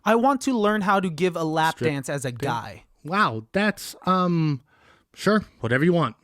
I want to learn how to give a lap dance as a guy. Wow, that's sure, whatever you want.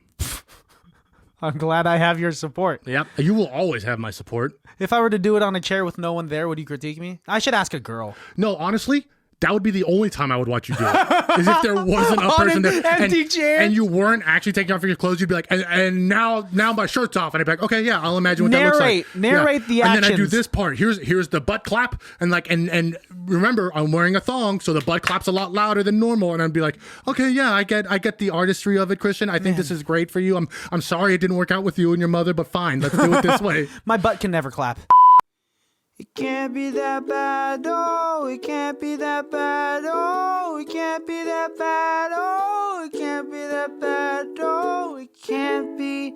I'm glad I have your support. Yep, you will always have my support. If I were to do it on a chair with no one there, would you critique me? I should ask a girl. No, honestly, that would be the only time I would watch you do it. Is if there wasn't a person there empty chair. And you weren't actually taking off your clothes. You'd be like, and now my shirt's off, and I'd be like, okay, yeah, I'll imagine what that looks like. Narrate the actions. And then I do this part. Here's the butt clap, and like and remember, I'm wearing a thong, so the butt clap's a lot louder than normal. And I'd be like, okay, yeah, I get the artistry of it, Christian. I think this is great for you. I'm sorry it didn't work out with you and your mother, but fine, let's do it this way. My butt can never clap. It can't be that bad, oh, it can't be that bad, oh, it can't be that bad, oh, it can't be that bad, oh, it can't be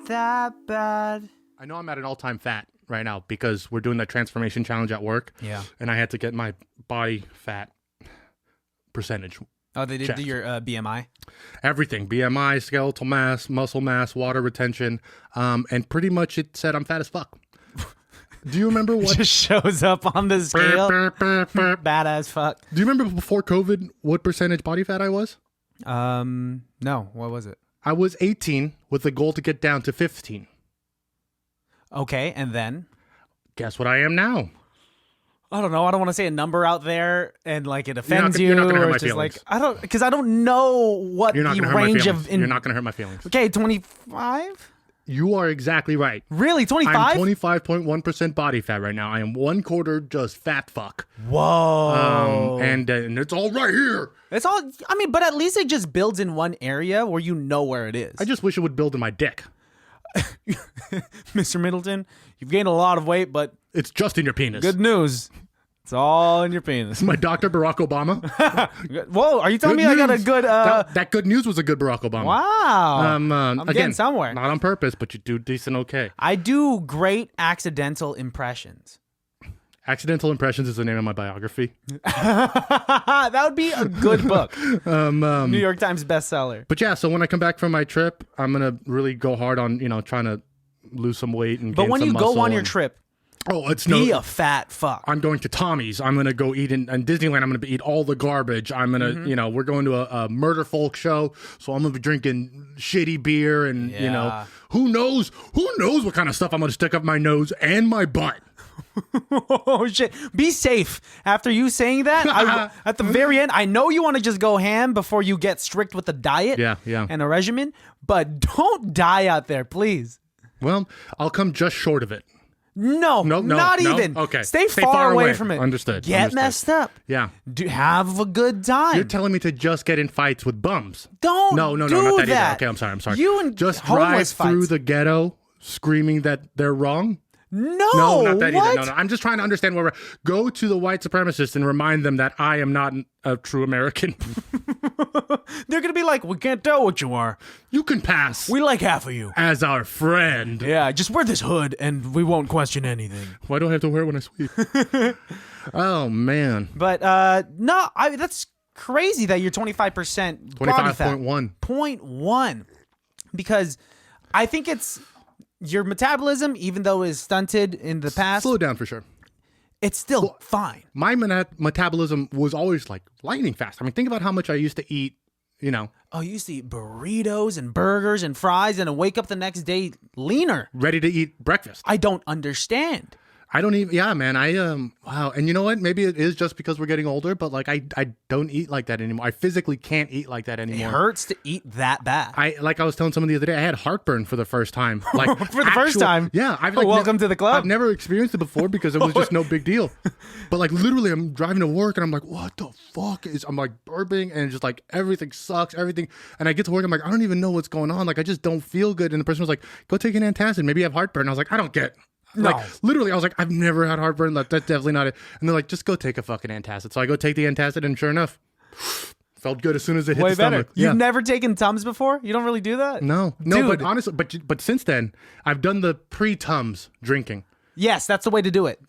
that bad. I know I'm at an all-time fat right now because we're doing that transformation challenge at work. Yeah. And I had to get my body fat percentage. Oh, they did do your BMI? Everything. BMI, skeletal mass, muscle mass, water retention. And pretty much it said I'm fat as fuck. Do you remember what? It just shows up on the scale. Bad as fuck. Do you remember before COVID what percentage body fat I was? No. What was it? I was 18 with the goal to get down to 15. Okay, and then? Guess what I am now? I don't know. I don't want to say a number out there and like it offends you. You're not gonna hurt or my just feelings. Like because I don't know what the range of. You're not gonna hurt my feelings. Okay, 25. You are exactly right. Really, 25? I'm 25.1% body fat right now. I am 1/4 just fat fuck. Whoa. And it's all right here. It's all. I mean, but at least it just builds in one area where you know where it is. I just wish it would build in my dick. Mr. Middleton, you've gained a lot of weight, but it's just in your penis. Good news. It's all in your penis. My Dr. Barack Obama. Whoa, are you telling me I got a good... That good news was a good Barack Obama. Wow. I'm again, getting somewhere. Not on purpose, but you do decent okay. I do great accidental impressions. Accidental Impressions is the name of my biography. That would be a good book. New York Times bestseller. But yeah, so when I come back from my trip, I'm going to really go hard on, trying to lose some weight and gain some muscle. But when you go on your trip, be a fat fuck. I'm going to Tommy's. I'm going to go eat in Disneyland. I'm going to eat all the garbage. I'm going to, we're going to a murder folk show. So I'm going to be drinking shitty beer and, who knows what kind of stuff I'm going to stick up my nose and my butt. Oh shit! Be safe. After you saying that, at the very end, I know you want to just go ham before you get strict with the diet, and a regimen, but don't die out there, please. Well, I'll come just short of it. No, not even. Okay, stay far away from it. Understood. Get messed up. Yeah. Have a good time. You're telling me to just get in fights with bums? Don't. No, not that either. Okay, I'm sorry. You and just drive through the ghetto screaming that they're wrong. No, not that either. No. I'm just trying to understand where go to the white supremacists and remind them that I am not a true American. They're going to be like, we can't tell what you are. You can pass. We like half of you. As our friend. Yeah, just wear this hood and we won't question anything. Why do I have to wear it when I sweep? Oh, man. But, that's crazy that you're 25% body fat. 25.1. 0.1. Because I think it's... Your metabolism, even though it's stunted in the past... Slow down for sure. It's still fine. My metabolism was always like lightning fast. I mean, think about how much I used to eat, Oh, you used to eat burritos and burgers and fries and wake up the next day leaner. Ready to eat breakfast. I don't understand. I don't even, man, wow. And you know what? Maybe it is just because we're getting older, but like, I don't eat like that anymore. I physically can't eat like that anymore. It hurts to eat that bad. I was telling someone the other day, I had heartburn for the first time. Like for the first time? Yeah. Welcome to the club. I've never experienced it before because it was just no big deal. But like literally I'm driving to work and I'm like, what the fuck I'm like burping and just like everything sucks, everything. And I get to work, I'm like, I don't even know what's going on. Like I just don't feel good. And the person was like, go take an antacid. Maybe you have heartburn. And I was like, I don't get Like literally, I was like, I've never had heartburn. That's definitely not it. And they're like, just go take a fucking antacid. So I go take the antacid, and sure enough, felt good as soon as it hit the stomach. You've never taken Tums before? You don't really do that? No, Dude. But honestly, but since then, I've done the pre-Tums drinking. Yes, that's the way to do it.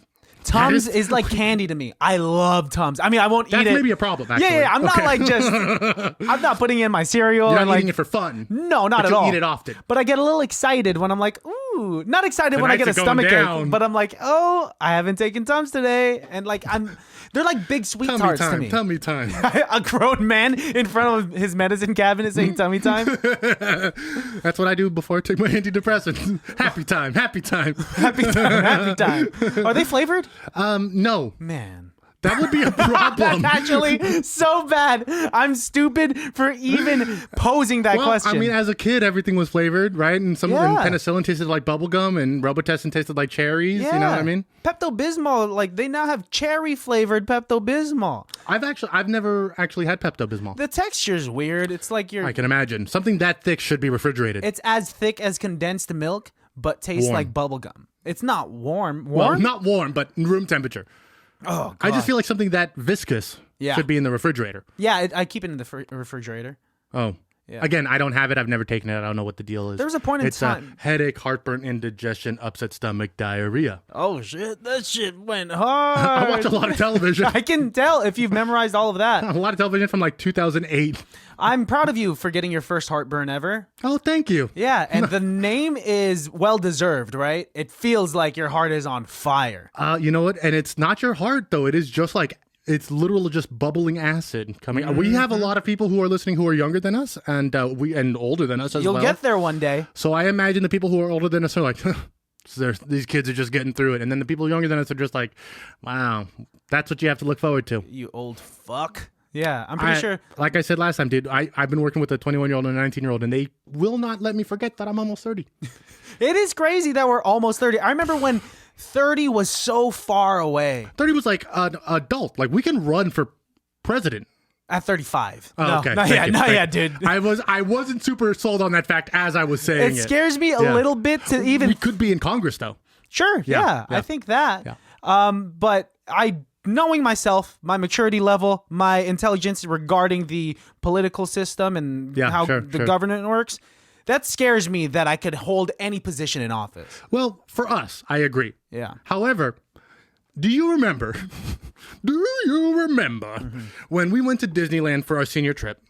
Tums is like candy to me. I love Tums. I mean, I won't eat it. That's maybe a problem, actually. Yeah, I'm not like just... I'm not putting it in my cereal. You're and not like, eating it for fun. No, not but at you all. Eat it often. But I get a little excited when I'm like, ooh, ooh, not excited when I get a Tonight's going stomach down. ache, but I'm like, oh, I haven't taken Tums today, and like they're like big sweet tarts to me. Tummy time. A grown man in front of his medicine cabinet saying tummy time. That's what I do before I take my antidepressants. Happy time. Happy time. Happy time. Are they flavored? No. Man. That would be a problem. That's actually so bad. I'm stupid for even posing that question. I mean, as a kid, everything was flavored, right? And and Yeah. penicillin tasted like bubblegum, and Robitussin tasted like cherries. yeah. You know what I mean? Pepto-Bismol, like they now have cherry flavored Pepto-Bismol. I've never actually had Pepto-Bismol. The texture's weird. It's like I can imagine. Something that thick should be refrigerated. it's as thick as condensed milk, but tastes Warm. like bubblegum. It's not warm. Well, Warm? not warm, but room temperature. Oh, God. I just feel like something that viscous Yeah. should be in the refrigerator. Yeah, I keep it in the refrigerator. Oh. Yeah. Again, I don't have it. I've never taken it. I don't know what the deal is. There was a point in it's time- headache, heartburn, indigestion, upset stomach, diarrhea. Oh, shit. That shit went hard. I watch a lot of television. I can tell if you've memorized all of that. A lot of television from like 2008. I'm proud of you for getting your first heartburn ever. Oh, thank you. Yeah, and the name is well deserved, right? It feels like your heart is on fire. You know what? And it's not your heart, though. It is just like, it's literally just bubbling acid coming. We have a lot of people who are listening who are younger than us and older than us as You'll well. get there one day. So I imagine the people who are older than us are like, these kids are just getting through it. And then the people younger than us are just like, wow, that's what you have to look forward to. You old fuck. Yeah, I'm pretty sure. Like I said last time, dude, I've been working with a 21-year-old and a 19-year-old, and they will not let me forget that I'm almost 30. It is crazy that we're almost 30. I remember when 30 was so far away. 30 was like an adult. Like, we can run for president. At 35. Oh, no, okay. not Thank yet, you. not Thank yet, you. dude. I wasn't super sold on that fact as I was saying It it. scares me a Yeah. little bit to even. We could be in Congress, though. Sure, yeah, yeah. I think that. Yeah. But knowing myself, my maturity level, my intelligence regarding the political system and Yeah, how sure, the sure. government works, that scares me that I could hold any position in office. Well, for us, I agree. Yeah. However, do you remember when we went to Disneyland for our senior trip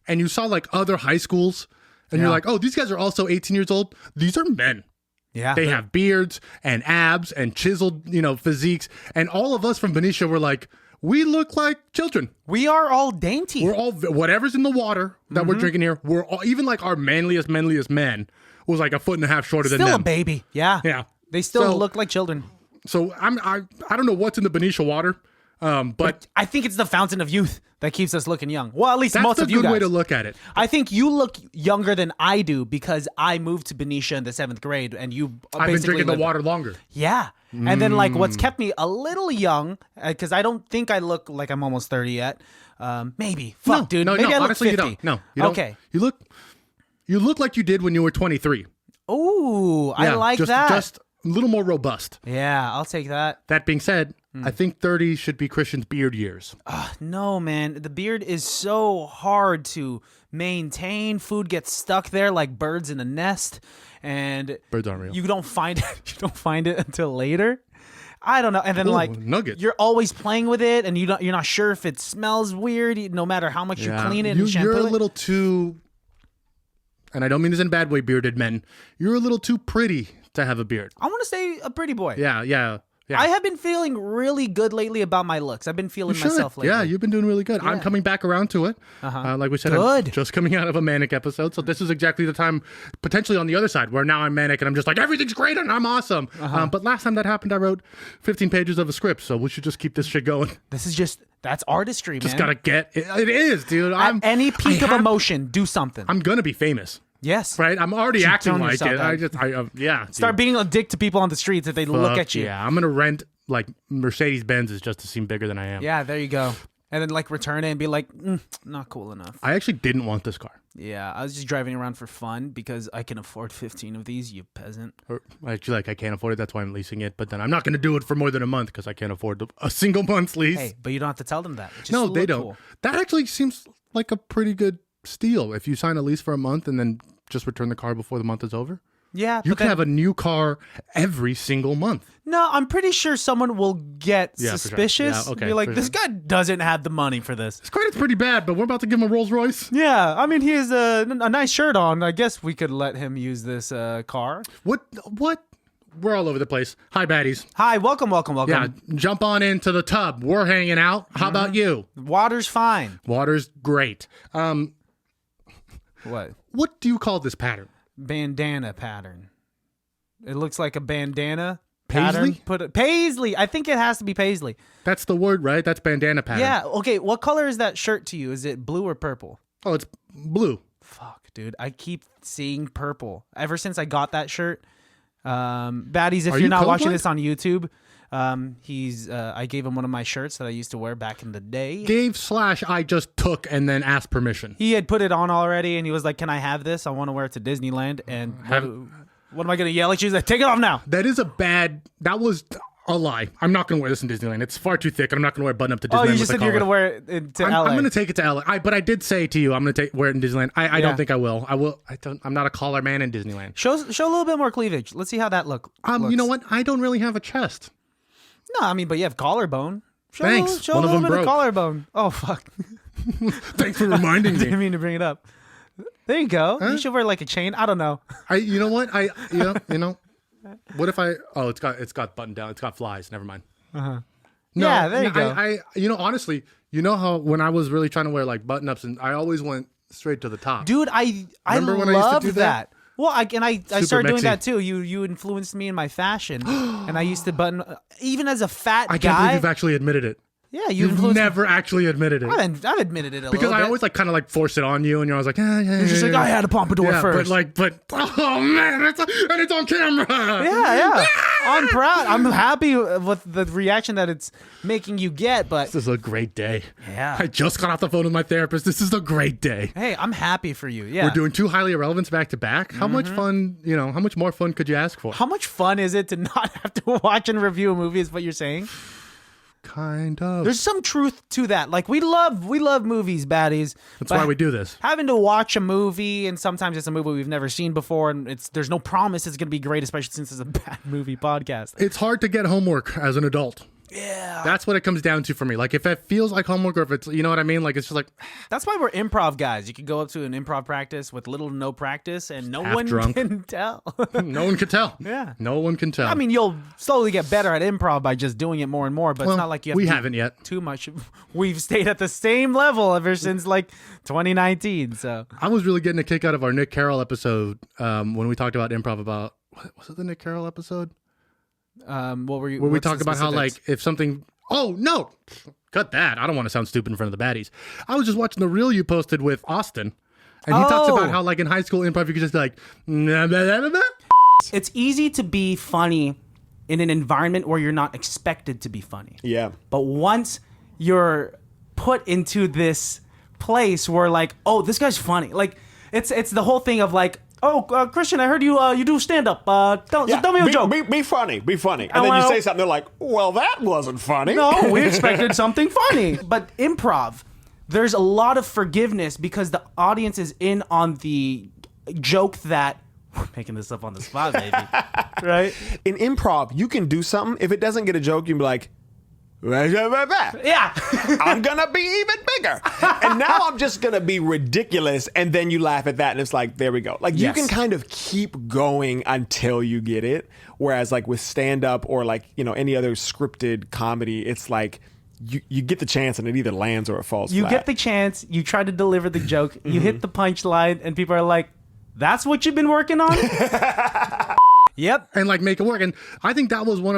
and you saw like other high schools and you're Yeah. like, oh, these guys are also 18 years old. These are men. Yeah. They have beards and abs and chiseled, physiques. And all of us from Benicia were like, we look like children. We are all dainty. We're all, whatever's in the water that we're drinking here, we're all, even like our manliest man was like a foot and a half shorter than Still a them. baby. Yeah. Yeah. They still So- look like children. So I don't know what's in the Benicia water, but I think it's the fountain of youth that keeps us looking young. Well, at least that's most a of you good guys. way to look at it. I think you look younger than I do because I moved to Benicia in the 7th grade and you I've been basically drinking the lived- water longer. Yeah. And then like what's kept me a little young, because I don't think I look like I'm almost 30 yet. Maybe. Fuck, dude. Maybe I look honestly, 50. you don't. No, you don't. Okay. You look like you did when you were 23. Ooh, I Yeah, like just, that. Just a little more robust. Yeah, I'll take that. That being said, I think 30 should be Christian's beard years. No, man. The beard is so hard to maintain. Food gets stuck there like birds in a nest, and Birds aren't real. you don't find it. You don't find it until later. I don't know. And then Ooh, like nuggets. you're always playing with it, and you're not sure if it smells weird, no matter how much you clean it and shampoo You're a it. little too, and I don't mean this in a bad way, bearded men. You're a little too pretty to have a beard. I want to say a pretty boy. Yeah. I have been feeling really good lately about my looks. I've been feeling You should. myself lately. Yeah, you've been doing really good. I'm coming back around to it. Like we said, Good. I'm just coming out of a manic episode. So this is exactly the time, potentially on the other side, where now I'm manic and I'm just like, everything's great and I'm awesome. But last time that happened, I wrote 15 pages of a script. So we should just keep this shit going. That's artistry, man. Just gotta get it. It is, dude. At any peak of emotion, do something. I'm gonna be famous, yes. right? I'm already acting telling like yourself it. that. Yeah. Start being a dick to people on the streets if they look at you. Yeah, I'm gonna rent like Mercedes Benzes just to seem bigger than I am. Yeah, there you go. And then like return it and be like, not cool enough. I actually didn't want this car. Yeah, I was just driving around for fun because I can afford 15 of these, you peasant. Or actually, like I can't afford it. That's why I'm leasing it. But then I'm not gonna do it for more than a month because I can't afford a single month's lease. Hey, but you don't have to tell them that. Just no, they look don't. cool. That actually seems like a pretty good steal if you sign a lease for a month and then just return the car before the month is over. Yeah, You but can have a new car every single month. No, I'm pretty sure someone will get Yeah, for sure. suspicious. Yeah, okay, be like, for this sure. guy doesn't have the money for this. His credit's pretty bad, but we're about to give him a Rolls Royce. Yeah, I mean, he has a nice shirt on. I guess we could let him use this car. What? We're all over the place. Hi, baddies. Hi, welcome. Yeah, jump on into the tub. We're hanging out. How about you? Water's fine. Water's great. What? What do you call this pattern? Bandana pattern. It looks like a bandana Paisley? pattern. Paisley. I think it has to be paisley. That's the word, right? That's bandana pattern. Yeah. Okay. What color is that shirt to you? Is it blue or purple? Oh, it's blue. Fuck, dude. I keep seeing purple ever since I got that shirt. Baddies, if Are you're you not watching colorblind? this on YouTube, I gave him one of my shirts that I used to wear back in the day. I just took and then asked permission. He had put it on already, and he was like, "Can I have this? I want to wear it to Disneyland." And what am I gonna yell at you? He's like, "Take it off now." That was a lie. I'm not going to wear this in Disneyland. It's far too thick, and I'm not going to wear a button up to Disneyland. Oh, you with just a said you're collar. gonna wear it to LA. I'm going to take it to LA. But I did say to you, I'm going to wear it in Disneyland. I Yeah. don't think I will. I will. I'm not a collar man in Disneyland. Show a little bit more cleavage. Let's see how that looks. You know what? I don't really have a chest. No, I mean, but you have collarbone. Thanks. Show One a of little them bit of broke. collarbone. Oh fuck. Thanks for reminding me. Didn't mean to bring it up. There you go. You should wear like a chain. I don't know. You know what? What if it's got button down. It's got flies. Never mind. No, Yeah, there you go. I honestly, you know how when I was really trying to wear like button ups and I always went straight to the top. Dude, I Remember when I used to love do that? Well, I started doing mexy. that too. You influenced me in my fashion, and I used to button even as a fat I can't guy. believe you've actually admitted it. Yeah, You've never actually admitted it. I've admitted it a Because little bit. I always like kind of like force it on you, and you're always like, yeah. You're just like, I had a pompadour yeah, first. but oh man, and it's on camera. yeah. I'm proud. I'm happy with the reaction that it's making you get. But This is a great day. Yeah. I just got off the phone with my therapist. This is a great day. hey, I'm happy for you. Yeah. We're doing two highly irrelevants back to back. How much fun, how much more fun could you ask for? How much fun is it to not have to watch and review a movie? Is what you're saying? Kind of. There's some truth to that. Like we love movies, baddies. That's why we do this. Having to watch a movie, and sometimes it's a movie we've never seen before, and there's no promise it's going to be great, especially since it's a bad movie podcast. It's hard to get homework as an adult. Yeah. That's what it comes down to for me. Like if it feels like homework or if it's, you know what I mean? Like it's just like That's why we're improv guys. You can go up to an improv practice with little to no practice, and no Half one drunk. can tell. no one can tell. Yeah. No one can tell. I mean, you'll slowly get better at improv by just doing it more and more, but Well, it's not like you have we to do haven't yet. too much. We've stayed at the same level ever since like 2019. So I was really getting a kick out of our Nick Carroll episode when we talked about improv about, was it the Nick Carroll episode? what were you? Where we what's the talked about how like specifics? if something, oh no, cut that. I don't want to sound stupid in front of the baddies. I was just watching the reel you posted with Austin. And he talks about how like in high school improv, you could just be like, nah, blah, blah, blah, blah. It's easy to be funny in an environment where you're not expected to be funny. Yeah. But once you're put into this place where like, oh, this guy's funny. Like it's the whole thing of like, oh, Christian, I heard you do stand up. Tell me a joke. Be funny. Be funny. And then you well- say something, they're like, well, that wasn't funny. No, we expected something funny. But improv, there's a lot of forgiveness because the audience is in on the joke that we're making this up on the spot, baby. Right? In improv, you can do something. If it doesn't get a joke, you can be like, Yeah. I'm going to be even bigger. And now I'm just going to be ridiculous. And then you laugh at that. And it's like, there we go. Like you Yes. can kind of keep going until you get it. Whereas like with stand up or like, any other scripted comedy, it's like you get the chance and it either lands or it falls You flat. get the chance, you try to deliver the joke, you hit the punchline, and people are like, that's what you've been working on? Yep. And like make it work. And I think that was one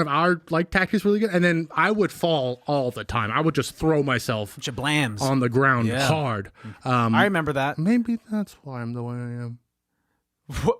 of our like tactics really good. And then I would fall all the time. I would just throw myself Jablams. on the ground Yeah. hard. I remember that. Maybe that's why I'm the way I am.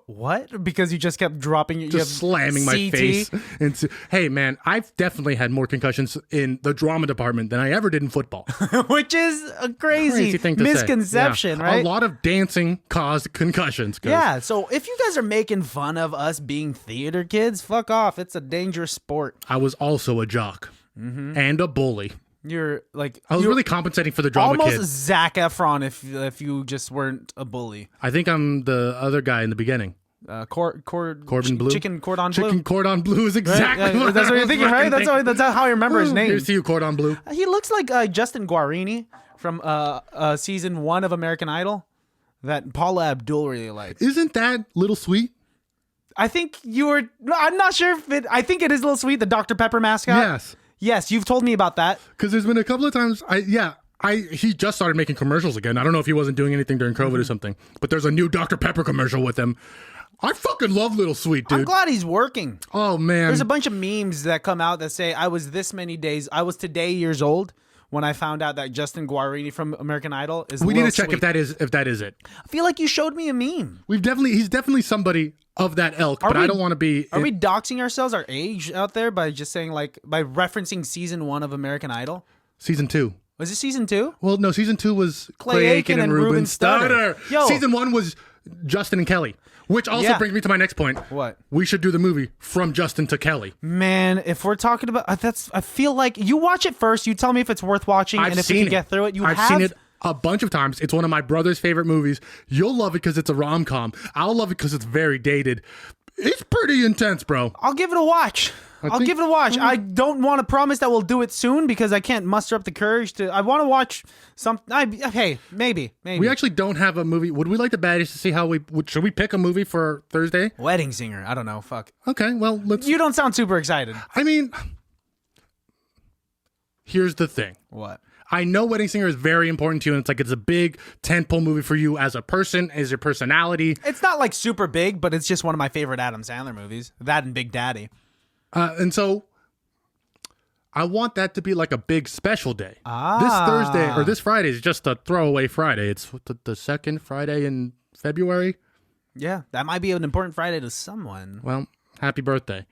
What? Because you just kept dropping you Just have slamming my CT? face into. Hey man, I've definitely had more concussions in the drama department than I ever did in football. Which is a crazy, Crazy thing to say. misconception, Yeah. right? A lot of dancing caused concussions. 'cause Yeah, so if you guys are making fun of us being theater kids, fuck off. It's a dangerous sport. I was also a jock and a bully. You're like I was you're really compensating for the drama almost kid. Zac Efron if you just weren't a bully. I think I'm the other guy in the beginning. Corbin Bleu. Chicken cordon bleu. Chicken cordon bleu is exactly what That's what I you're was thinking, right? fucking That's how I remember his name. Here's to you, cordon bleu. He looks like Justin Guarini from season 1 of American Idol that Paula Abdul really liked. Isn't that Little Sweet? I think I'm not sure if I think it is Little Sweet, the Dr. Pepper mascot. Yes. Yes, you've told me about that. Because there's been a couple of times, he just started making commercials again. I don't know if he wasn't doing anything during COVID or something, but there's a new Dr. Pepper commercial with him. I fucking love Little Sweet, dude. I'm glad he's working. Oh, man. There's a bunch of memes that come out that say I was today years old when I found out that Justin Guarini from American Idol is We Lil need to check Sweet. if that is it. I feel like you showed me a meme. He's definitely somebody of that ilk, but I don't want to be. Are we doxing ourselves, our age out there by just saying by referencing season 1 of American Idol? Season 2. Was it season 2? Well, no, season 2 was Clay Aiken and Ruben Studdard. Yo. Season 1 was Justin and Kelly, which also brings me to my next point. What? We should do the movie from Justin to Kelly. Man, if we're talking about I feel like you watch it first. You tell me if it's worth watching, and if you can get through it. I've seen it a bunch of times. It's one of my brother's favorite movies. You'll love it because it's a rom-com. I'll love it because it's very dated. It's pretty intense, bro. I'll give it a watch. I'll give it a watch. I don't want to promise that we'll do it soon because I can't muster up the courage to. I want to watch some. Hey, maybe. We actually don't have a movie. Would we like the baddies to see how should we pick a movie for Thursday? Wedding Singer. I don't know. Fuck. Okay, well, let's. You don't sound super excited. I mean, here's the thing. What? I know Wedding Singer is very important to you, and it's a big tentpole movie for you as a person, as your personality. It's not like super big, but it's just one of my favorite Adam Sandler movies. That and Big Daddy. And so I want that to be like a big special day. This Thursday or this Friday is just a throwaway Friday. It's the second Friday in February. Yeah, that might be an important Friday to someone. Well, happy birthday.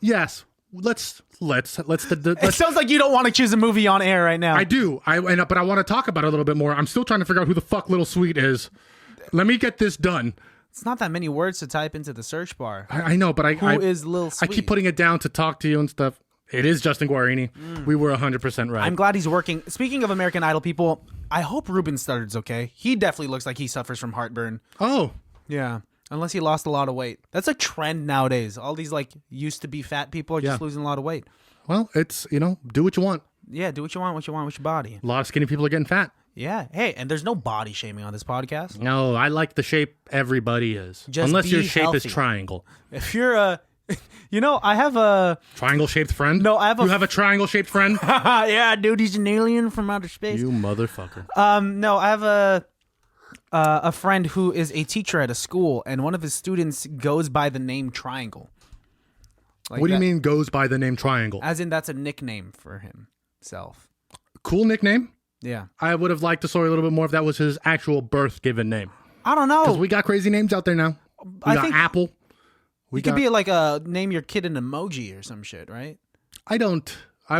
Yes, let's. It sounds like you don't want to choose a movie on air right now. I do. But I want to talk about it a little bit more. I'm still trying to figure out who the fuck Little Sweet is. Let me get this done. It's not that many words to type into the search bar. I know, but Who is Lil Sweet? I keep putting it down to talk to you and stuff. It is Justin Guarini. We were 100% right. I'm glad he's working. Speaking of American Idol people, I hope Ruben Studdard's okay. He definitely looks like he suffers from heartburn. Oh. Yeah. Unless he lost a lot of weight. That's a trend nowadays. All these used to be fat people are just losing a lot of weight. Well, it's, do what you want. Yeah, do what you want with your body. A lot of skinny people are getting fat. Yeah. Hey, and there's no body shaming on this podcast. No, I like the shape everybody is. Just Unless be your shape healthy. is triangle. If you're I have a Triangle-shaped friend? No, I have You have a triangle-shaped friend? yeah, dude, he's an alien from outer space. You motherfucker. No, I have a friend who is a teacher at a school, and one of his students goes by the name Triangle. Like what do you mean goes by the name Triangle? As in, that's a nickname for himself. Cool nickname. Yeah. I would have liked the story a little bit more if that was his actual birth given name. I don't know. Because we got crazy names out there now. We got think Apple. You could be like name your kid an emoji or some shit, right? I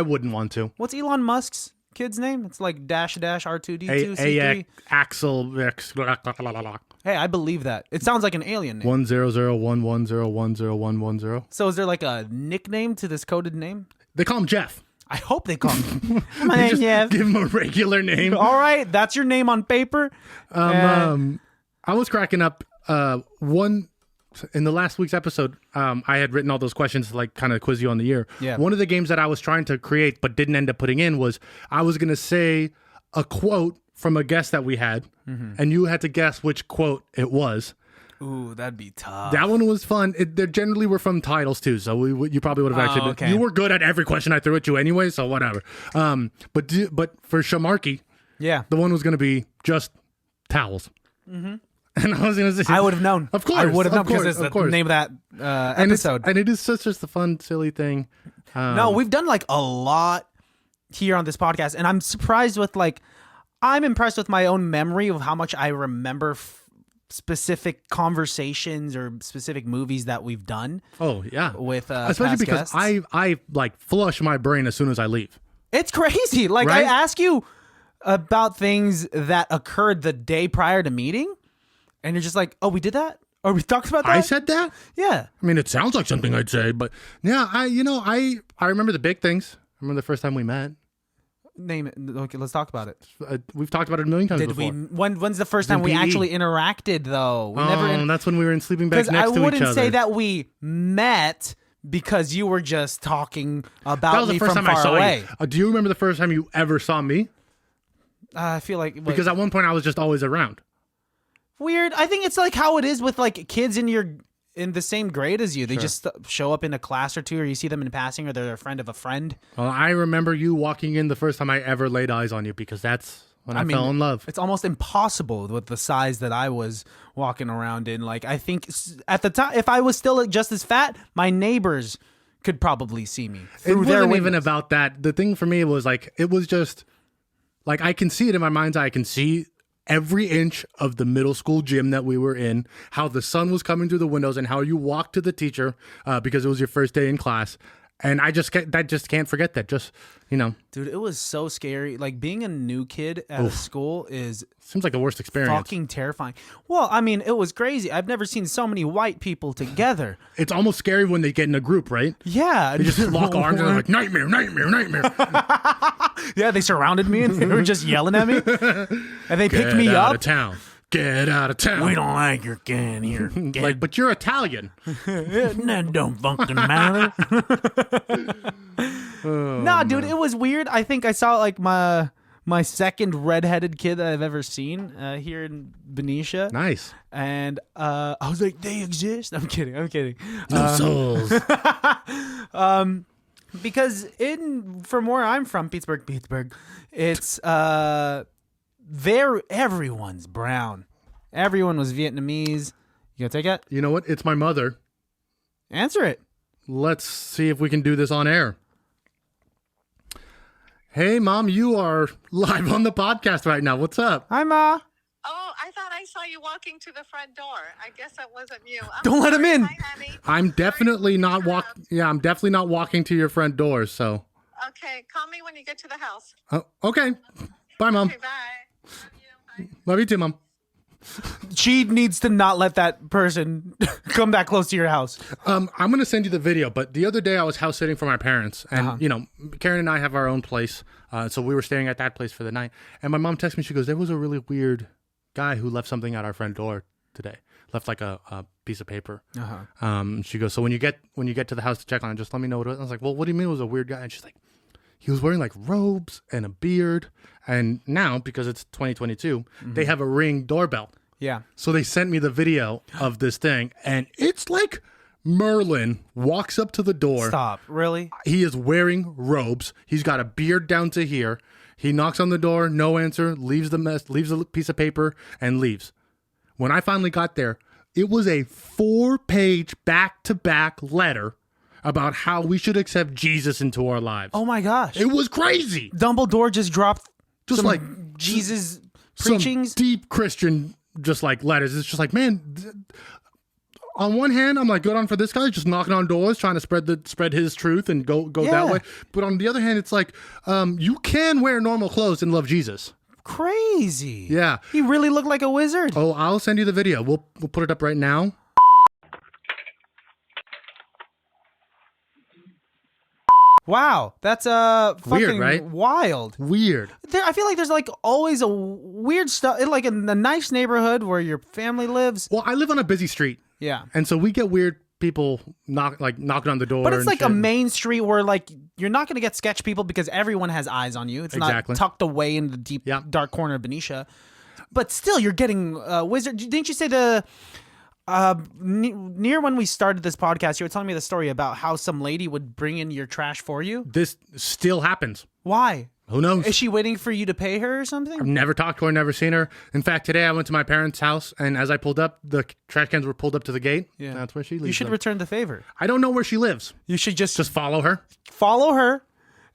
wouldn't want to. What's Elon Musk's kid's name? It's like dash R2D2 C3. Axel. Hey, I believe that. It sounds like an alien name. 10011010110. So is there like a nickname to this coded name? They call him Jeff. I hope they call him. My They name's just Jeff. give him a regular name. All right, that's your name on paper. I was cracking up. In the last week's episode, I had written all those questions to kind of quiz you on the year. Yeah. One of the games that I was trying to create but didn't end up putting in was I was going to say a quote from a guest that we had, and you had to guess which quote it was. Ooh, that'd be tough. That one was fun. They generally were from titles too, so you probably would have actually. Okay. You were good at every question I threw at you anyway, so whatever. But for Shamarky, Yeah. the one was going to be just towels. Mm-hmm. And I was going to say, I would have known. Of course, I would have known of course, because it's of the course. name of that and episode. and it is such just a fun, silly thing. No, we've done a lot here on this podcast, and I'm surprised with I'm impressed with my own memory of how much I remember specific conversations or specific movies that we've done. Oh yeah, with especially past because guests. I flush my brain as soon as I leave. It's crazy. I Right? ask you about things that occurred the day prior to meeting, and you're just like, "Oh, we did that? Or we talked about that?" I said that. "Yeah." I mean, it sounds like something I'd say, but yeah, I remember the big things. I remember the first time we met. Name it. Okay, let's talk about it. We've talked about it a million times Did before. when's the first time In we PE. actually interacted though? We That's when we were in sleeping bags because next I to each wouldn't other. say that we met because you were just talking about That was me the first from time I far saw away. you. Do you remember the first time you ever saw me? I feel like Because at one point I was just always around. weird. I think it's like how it is with like kids in the same grade as you. They just show up in a class or two, or you see them in passing, or they're a friend of a friend. Well, I remember you walking in the first time I ever laid eyes on you because that's when I fell in love. It's almost impossible with the size that I was walking around in. Like, I think at the time, if I was still just as fat, my neighbors could probably see me It through their wasn't even windows. about that. The thing for me was like, it was just like, I can see it in my mind's eye. I can see every inch of the middle school gym that we were in, how the sun was coming through the windows and how you walked to the teacher because it was your first day in class. And I just can't forget that. Just, Dude, it was so scary. Like, being a new kid at a school is seems like the worst experience. fucking terrifying. Well, I mean, it was crazy. I've never seen so many white people together. It's almost scary when they get in a group, right? Yeah. They just lock arms and they're like, nightmare, nightmare, nightmare. Yeah, they surrounded me and they were just yelling at me. And they picked me Get out up. of town. Get out of town. We don't like your can here. Like, but you're Italian. That don't fucking matter. Nah, dude, it was weird. I think I saw like my second redheaded kid that I've ever seen here in Benicia. Nice. And I was like, they exist? I'm kidding. No souls. Because from where I'm from, Pittsburgh, it's everyone's brown. Everyone was Vietnamese. You gonna take it? You know what? It's my mother. Answer it. Let's see if we can do this on air. Hey, Mom, you are live on the podcast right now. What's up? Hi, Ma. Oh, I thought I saw you walking to the front door. I guess that wasn't you. Don't let him in. Hi, honey. I'm definitely not I'm definitely not walking to your front door. So, Okay, call me when you get to the house. okay. Bye, Mom. Okay, bye. Love you. Bye. Love you too, Mom. She needs to not let that person come that close to your house. I'm gonna send you the video. But the other day I was house sitting for my parents, and Karen and I have our own place, so we were staying at that place for the night. And my mom texted me. She goes, "There was a really weird guy who left something at our front door today. Left like a piece of paper." She goes, "So when you get to the house to check on it, just let me know what it was." I was like, "Well, what do you mean it was a weird guy?" And she's like, "He was wearing like robes and a beard, and now because it's 2022, they have a Ring doorbell." Yeah. So they sent me the video of this thing, and it's like Merlin walks up to the door. Stop. Really? He is wearing robes. He's got a beard down to here. He knocks on the door, no answer, leaves a piece of paper, and leaves. When I finally got there, it was a 4-page back-to-back letter about how we should accept Jesus into our lives. Oh my gosh. It was crazy. Dumbledore just dropped Just some like Jesus some preachings. deep Christian, just like letters. It's just like, man, on one hand, I'm like, good on for this guy, just knocking on doors, trying to spread his truth and go Yeah. that way. But on the other hand, it's like, you can wear normal clothes and love Jesus. Crazy. Yeah. He really looked like a wizard. Oh, I'll send you the video. We'll put it up right now. Wow. That's fucking Weird, right? wild. Weird. I feel like there's like always a weird stuff like in a nice neighborhood where your family lives. Well, I live on a busy street, Yeah. and so we get weird people knocking on the door. But it's and like a shit. main street where like you're not going to get sketch people because everyone has eyes on you. It's Exactly. not tucked away in the deep Yeah. dark corner of Benicia. But still, you're getting wizard. Didn't you say the near when we started this podcast, you were telling me the story about how some lady would bring in your trash for you? This still happens. Why? Who knows? Is she waiting for you to pay her or something? I've never talked to her, never seen her. In fact, today I went to my parents' house, and as I pulled up, the trash cans were pulled up to the gate. Yeah. That's where she lives. You should return the favor. I don't know where she lives. You should just Follow her. follow her.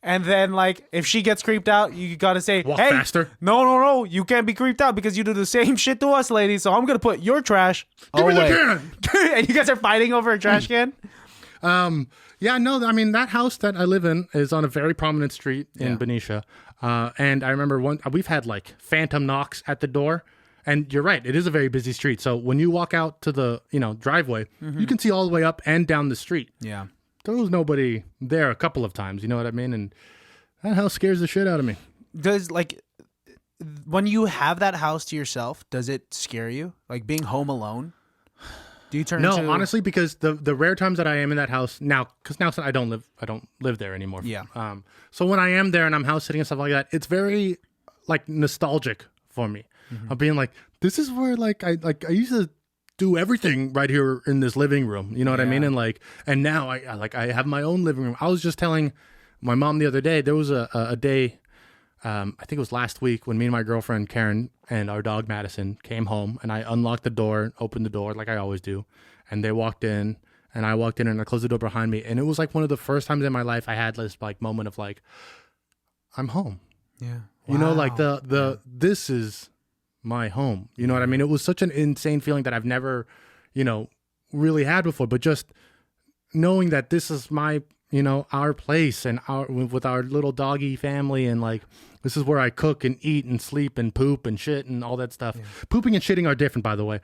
And then, like, if she gets creeped out, you gotta say, Walk "Hey, faster." No, you can't be creeped out because you do the same shit to us, lady. So I'm gonna put your trash Give me the away." can. And you guys are fighting over a trash can. Yeah, no, I mean, that house that I live in is on a very prominent street in Benicia. And I remember we've had like phantom knocks at the door. And you're right, it is a very busy street. So when you walk out to the, driveway, you can see all the way up and down the street. Yeah. There was nobody there a couple of times, you know what I mean? And that house scares the shit out of me. Does like when you have that house to yourself, does it scare you? Like being home alone? Do you turn No, into... honestly, because the rare times that I am in that house now, because now I don't live there anymore. Yeah. So when I am there and I'm house sitting and stuff like that, it's very like nostalgic for me. Of being like, this is where I used to do everything right here in this living room. You know what I mean? And now I have my own living room. I was just telling my mom the other day, there was a day, I think it was last week, when me and my girlfriend Karen and our dog Madison came home, and I unlocked the door, opened the door like I always do, and they walked in, and I walked in and I closed the door behind me, and it was like one of the first times in my life I had this like moment of like, I'm home. Yeah. You know, like this is my home. You know what I mean? It was such an insane feeling that I've never, really had before, but just knowing that this is my, our place and with our little doggy family, and like, this is where I cook and eat and sleep and poop and shit and all that stuff. Yeah. Pooping and shitting are different, by the way.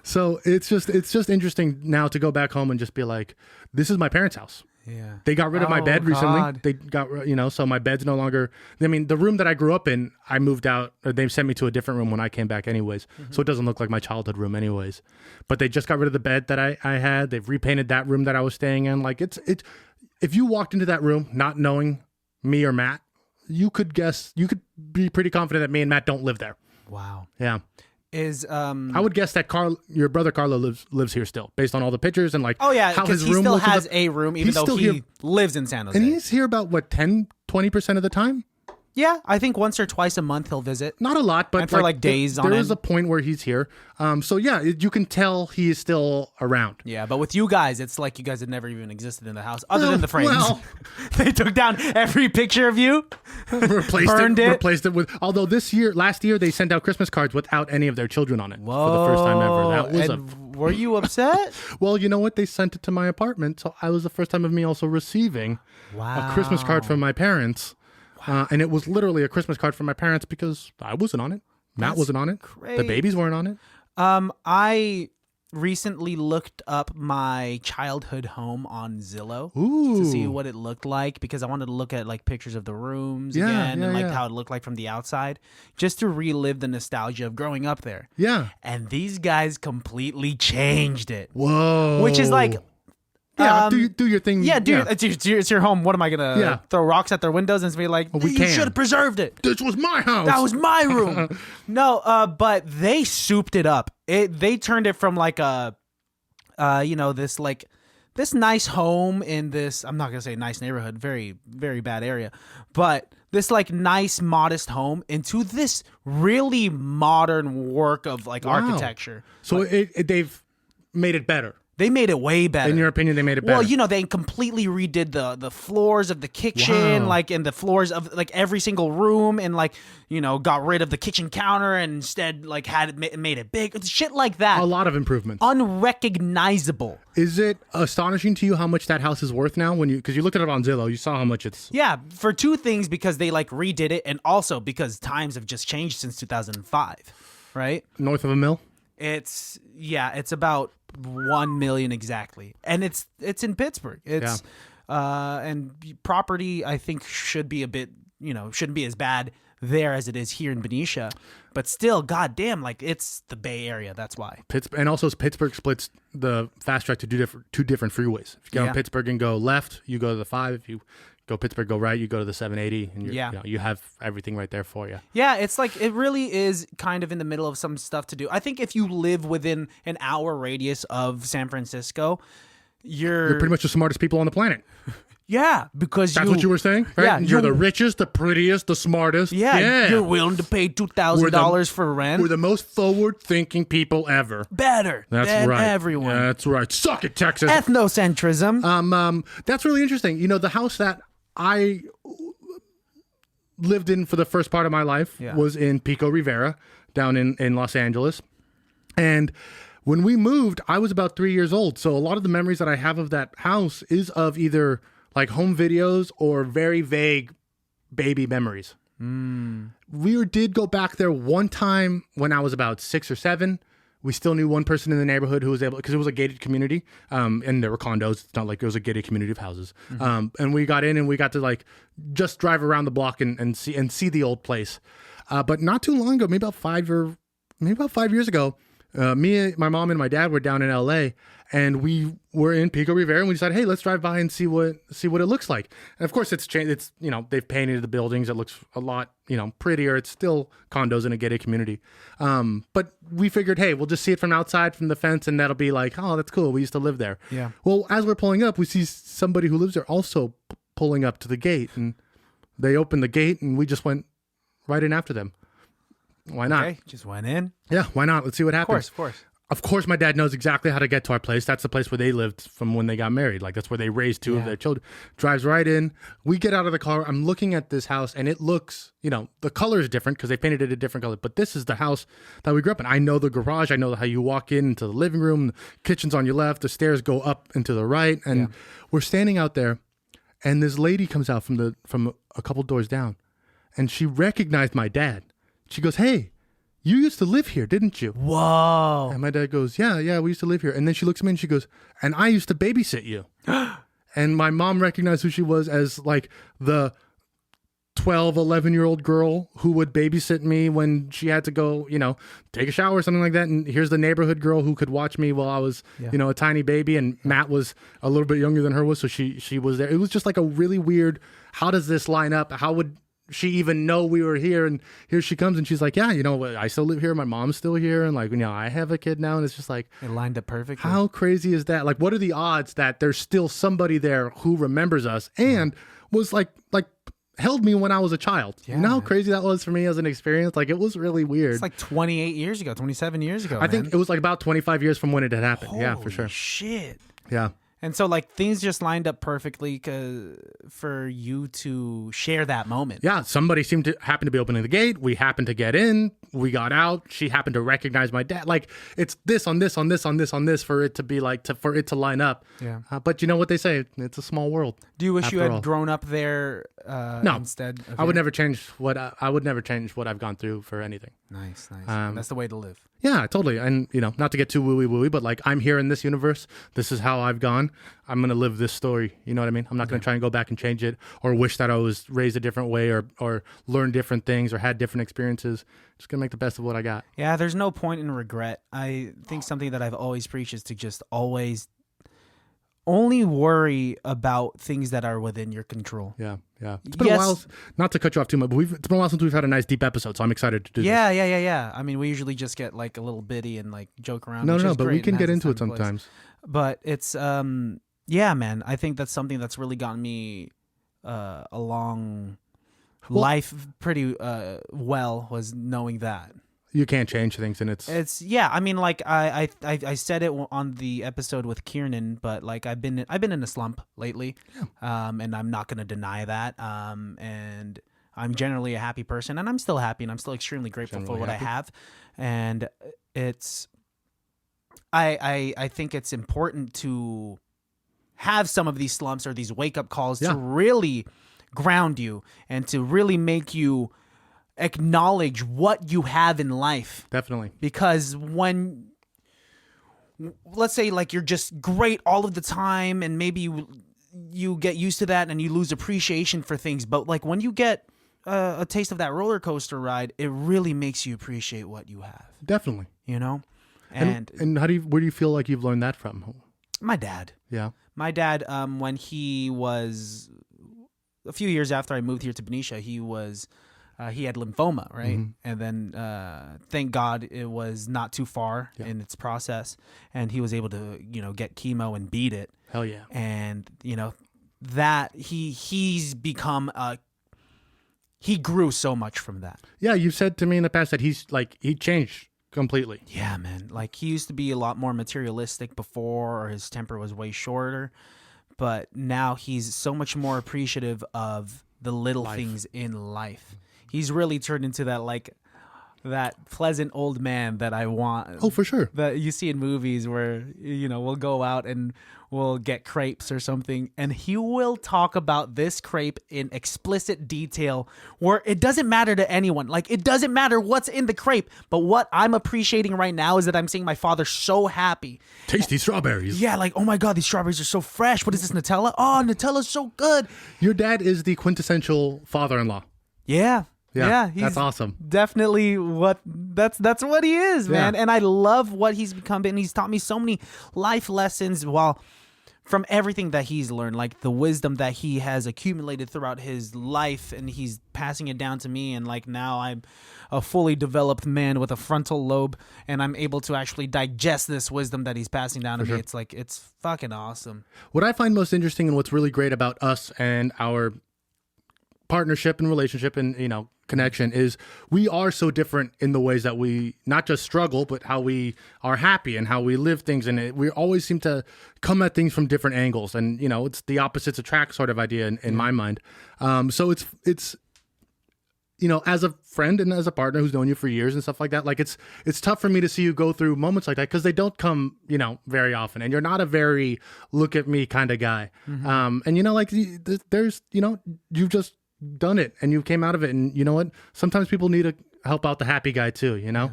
So it's just interesting now to go back home and just be like, this is my parents' house. Yeah. They got rid of my bed recently. God. They got, so my bed's no longer, the room that I grew up in, I moved out, they sent me to a different room when I came back anyways. Mm-hmm. So it doesn't look like my childhood room anyways. But they just got rid of the bed that I had. They've repainted that room that I was staying in. Like it's if you walked into that room not knowing me or Matt, you could be pretty confident that me and Matt don't live there. Wow. Yeah. I would guess that your brother Carlo lives here still, based on all the pictures and like how his he room still looks. has a room, even though he lives in San Jose. And he's here about 10-20% of the time. Yeah, I think once or twice a month he'll visit. Not a lot, but and for like days on end. There is a point where he's here. So yeah, you can tell he is still around. Yeah, but with you guys, it's like you guys had never even existed in the house, other than the frames. Well, they took down every picture of you, replaced it with. Although last year, they sent out Christmas cards without any of their children on it for the first time ever. That was were you upset? Well, you know what? They sent it to my apartment, so I was the first time of me also receiving a Christmas card from my parents. And it was literally a Christmas card from my parents because I wasn't on it. Matt wasn't on it. Great. The babies weren't on it. I recently looked up my childhood home on Zillow to see what it looked like, because I wanted to look at like pictures of the rooms again and like how it looked like from the outside, just to relive the nostalgia of growing up there. Yeah. And these guys completely changed it. Whoa. Which is like... Yeah, do your thing. Yeah, dude, it's your home. What am I gonna throw rocks at their windows and be like, you should have preserved it. This was my house. That was my room. No, but they souped it up. They turned it from like a, this nice home in this, I'm not gonna say nice neighborhood, very, very bad area, but this like nice, modest home into this really modern work of like architecture. So they've made it better. They made it way better. In your opinion, they made it better. Well, they completely redid the floors of the kitchen, like, and the floors of like every single room, and like, got rid of the kitchen counter and instead like made it big, shit like that. A lot of improvements. Unrecognizable. Is it astonishing to you how much that house is worth now? Because you looked at it on Zillow, you saw how much it's. Yeah, for two things, because they like redid it, and also because times have just changed since 2005, right? North of $1 million. It's about 1 million exactly, and it's in Pittsburgh. It's and property I think should be a bit, shouldn't be as bad there as it is here in Benicia, but still, goddamn, like it's the Bay Area. That's why. And also Pittsburgh splits the fast track to two different freeways. If you go on Pittsburgh and go left, you go to the 5. If you go Pittsburgh, go right, you go to the 780, and you have everything right there for you. Yeah, it's like, it really is kind of in the middle of some stuff to do. I think if you live within an hour radius of San Francisco, you're pretty much the smartest people on the planet. Yeah, because that's what you were saying, right? Yeah, you're the richest, the prettiest, the smartest. Yeah, you're willing to pay $2,000 for rent. We're the most forward-thinking people ever. Better than everyone. That's right. Suck it, Texas. Ethnocentrism. That's really interesting. The house that I lived in for the first part of my life was in Pico Rivera, down in Los Angeles. And when we moved, I was about 3 years old. So a lot of the memories that I have of that house is of either like home videos or very vague baby memories. We did go back there one time when I was about 6 or 7. We still knew one person in the neighborhood who was able, because it was a gated community, and there were condos. It's not like it was a gated community of houses. And we got in and we got to like just drive around the block and see the old place. But not too long ago, maybe about 5 years ago, me, my mom, and my dad were down in LA, and we were in Pico Rivera, and we decided, hey, let's drive by and see what it looks like. And of course, it's changed. It's, you know, they've painted the buildings. It looks a lot, you know, prettier. It's still condos in a gated community. But we figured, hey, we'll just see it from outside, from the fence, and that'll be like, oh, that's cool. We used to live there. Yeah. Well, as we're pulling up, we see somebody who lives there also pulling up to the gate, and they opened the gate, and we just went right in after them. Why not? Okay, just went in. Yeah, why not? Let's see what happens. Of course. Of course, my dad knows exactly how to get to our place. That's the place where they lived from when they got married. Like, that's where they raised two of their children. Drives right in. We get out of the car. I'm looking at this house, and it looks, you know, the color is different because they painted it a different color. But this is the house that we grew up in. I know the garage. I know how you walk into the living room. The kitchen's on your left. The stairs go up and to the right. And we're standing out there, and this lady comes out from a couple doors down, and she recognized my dad. She goes, hey, you used to live here, didn't you? Whoa. And my dad goes, yeah, we used to live here. And then she looks at me and she goes, and I used to babysit you. And my mom recognized who she was as like the 12, 11-year-old girl who would babysit me when she had to go, you know, take a shower or something like that. And here's the neighborhood girl who could watch me while I was, you know, a tiny baby. And Matt was a little bit younger than her was. So she was there. It was just like a really weird, how does this line up? How would she even know we were here? And here she comes and she's like, yeah, you know, I still live here. My mom's still here. And like, you know, I have a kid now. And it's just like, It lined up perfectly. how crazy is that? Like, what are the odds that there's still somebody there who remembers us and was like held me when I was a child? Yeah, you know how man. crazy that was for me as an experience? Like, it was really weird. It's like 28 years ago, 27 years ago. I think it was like about 25 years from when it had happened. Yeah, for sure. Shit. Yeah. And so, like, things just lined up perfectly for you to share that moment. Yeah, somebody seemed to happen to be opening the gate. We happened to get in. We got out. She happened to recognize my dad. Like, it's this on this on this on this on this for it to be like for it to line up. Yeah. But you know what they say? It's a small world. Do you wish you after had all. grown up there No, instead? Of I would here? never change what I would never change what I've gone through for anything. Nice. That's the way to live. Yeah, totally. And, you know, not to get too wooey, but like, I'm here in this universe. This is how I've gone. I'm going to live this story. You know what I mean? I'm not going to try and go back and change it or wish that I was raised a different way or learned different things or had different experiences. Just going to make the best of what I got. Yeah, there's no point in regret. I think something that I've always preached is to just always only worry about things that are within your control. Yeah. It's been a while, not to cut you off too much, but it's been a while since we've had a nice deep episode, so I'm excited to do this. Yeah. I mean, we usually just get like a little bitty and like joke around. No, which is but we great can and get has into its it time and place. sometimes. But it's yeah, man. I think that's something that's really gotten me along life pretty well, was knowing that. You can't change things, and It's yeah. I mean, like I said it on the episode with Kiernan, but like I've been in a slump lately, and I'm not gonna deny that. And I'm generally a happy person, and I'm still happy, and I'm still extremely grateful for what I have. And it's I think it's important to have some of these slumps or these wake up calls to really ground you and to really make you acknowledge what you have in life. Definitely. Because when, let's say, like, you're just great all of the time and maybe you get used to that and you lose appreciation for things, but like when you get a taste of that roller coaster ride, it really makes you appreciate what you have. Definitely. You know? And where do you feel like you've learned that from? My dad. Yeah. My dad, when he was a few years after I moved here to Benicia, he had lymphoma, right? Mm-hmm. And then, thank God, it was not too far in its process, and he was able to, get chemo and beat it. Hell yeah. And that he's become he grew so much from that. Yeah, you've said to me in the past that he changed completely. Yeah, man. Like, he used to be a lot more materialistic before, or his temper was way shorter, but now he's so much more appreciative of the little things in life. He's really turned into that pleasant old man that I want. Oh, for sure. That you see in movies where, we'll go out and we'll get crepes or something, and he will talk about this crepe in explicit detail where it doesn't matter to anyone. Like, it doesn't matter what's in the crepe, but what I'm appreciating right now is that I'm seeing my father so happy. Tasty strawberries. Yeah, like, oh my God, these strawberries are so fresh. What is this, Nutella? Oh, Nutella's so good. Your dad is the quintessential father-in-law. Yeah. Yeah, He's that's awesome. Definitely that's what he is, man. Yeah. And I love what he's become, and he's taught me so many life lessons from everything that he's learned, like the wisdom that he has accumulated throughout his life, and he's passing it down to me. And like now I'm a fully developed man with a frontal lobe, and I'm able to actually digest this wisdom that he's passing down to me. It's like, it's fucking awesome. What I find most interesting and what's really great about us and our partnership and relationship and connection is we are so different in the ways that we not just struggle, but how we are happy and how we live things. And we always seem to come at things from different angles. And it's the opposites attract sort of idea in my mind. So it's as a friend and as a partner who's known you for years and stuff like that, like it's tough for me to see you go through moments like that because they don't come very often, and you're not a very look at me kind of guy. And like there's you've just done it and you came out of it, and you know what, sometimes people need to help out the happy guy too. Yeah.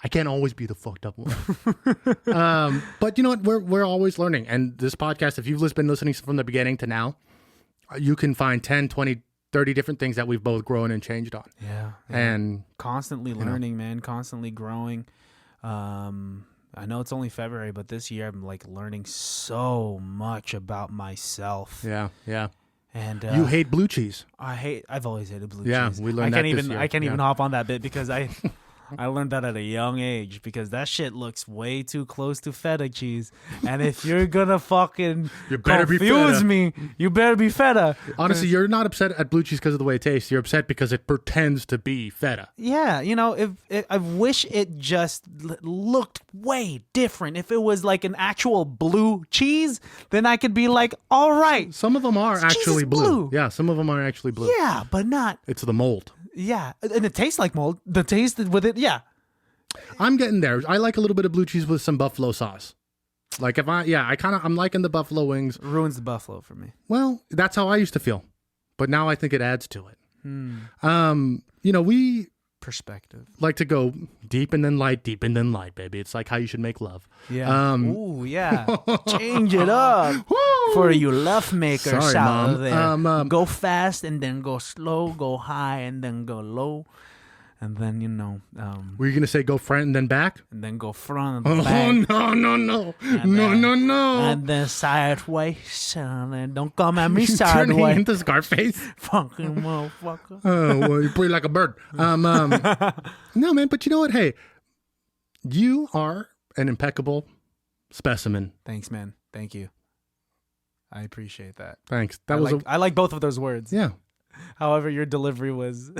I can't always be the fucked up one. But you know what, we're always learning, and this podcast, if you've been listening from the beginning to now, you can find 10, 20, 30 different things that we've both grown and changed on. Yeah. And constantly learning, man, constantly growing. I know it's only February, but this year I'm like learning so much about myself. Yeah. And you hate blue cheese. I've always hated blue cheese. Yeah, we learned that this year. I can't even hop on that bit because I learned that at a young age, because that shit looks way too close to feta cheese. And if you're gonna fucking You better be confuse feta. me, you better be feta. Honestly, you're not upset at blue cheese because of the way it tastes. You're upset because it pretends to be feta. Yeah, I wish it just looked way different. If it was like an actual blue cheese, then I could be like, all right. Some of them are Cheese actually is blue. Yeah, some of them are actually blue. Yeah, but not. It's the mold. Yeah, and it tastes like mold. The taste with it, yeah. I'm getting there. I like a little bit of blue cheese with some buffalo sauce. Like I'm liking the buffalo wings. Ruins the buffalo for me. Well, that's how I used to feel, but now I think it adds to it. We Perspective. like to go deep and then light, baby. It's like how you should make love. Yeah. Ooh, yeah. Change it up for you love makers Sorry, out Mom. there. Go fast and then go slow. Go high and then go low. And then, Were you going to say go front and then back? and then go front and Oh, back. no. And then sideways. And then don't come at me You're turning sideways. into Scarface. Fucking motherfucker. Oh, well, you breathe like a bird. No, man, but you know what? Hey, you are an impeccable specimen. Thanks, man. Thank you. I appreciate that. Thanks. That was I like both of those words. yeah. However, your delivery was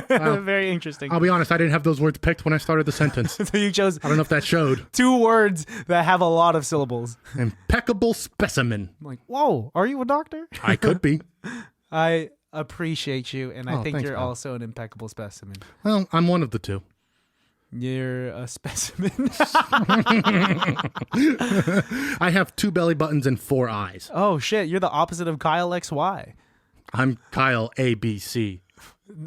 very interesting. I'll be honest, I didn't have those words picked when I started the sentence. So you chose I don't know if that showed. 2 words that have a lot of syllables. Impeccable specimen. I'm like, whoa, are you a doctor? I could be. I appreciate you, and I think thanks, you're man. also an impeccable specimen. Well, I'm one of the two. You're a specimen. I have 2 belly buttons and 4 eyes. Oh, shit. You're the opposite of Kyle XY. I'm Kyle ABC.